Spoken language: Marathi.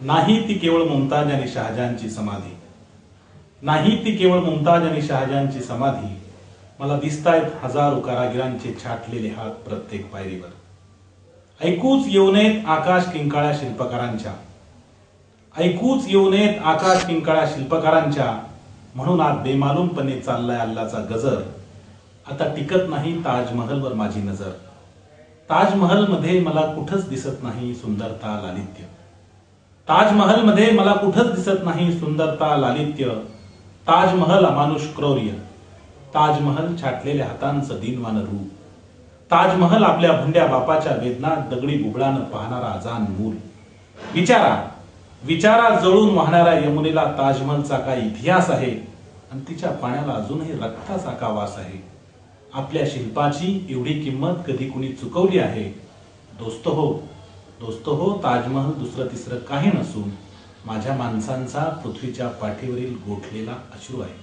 नाही ती केवळ मुमताज आणि शहाजहानची समाधी, नाही ती केवळ मुमताज आणि शहाजहानची समाधी, मला दिसतायत हजारो कारागिरांचे छाटलेले हात प्रत्येक पायरीवर. ऐकूच येऊ नयेत आकाश किंकाळ्या शिल्पकारांच्या, ऐकूच येऊ नयेत आकाश किंकाळ्या शिल्पकारांच्या, म्हणून आज बेमालूमपणे चाललाय अल्लाचा गजर. आता टिकत नाही ताजमहलवर माझी नजर, ताजमहल मध्ये मला कुठंच दिसत नाही सुंदरता लालित्य, ताजमहल मध्ये मला कुठंच दिसत नाही सुंदरता लालित्य. ताजमहल अमानुष क्रौर्य, ताजमहल छाटलेल्या हातांचं दिनवान रूप, ताजमहल आपल्या भुंड्या बापाच्या वेदनात दगडी बुबळानं पाहणारा अजान मूल. विचारा विचारा जळून वाहणाऱ्या यमुनेला ताजमहलचा काय इतिहास आहे, आणि तिच्या पाण्याला अजूनही रक्ताचा का वास आहे. आपल्या शिल्पाची एवढी किंमत कधी कुणी चुकवली आहे. दोस्त हो, ताजमहल दुसरं तिसरं काही नसून माझ्या माणसांचा पृथ्वीच्या पाठीवरील गोठलेला अश्रू आहे.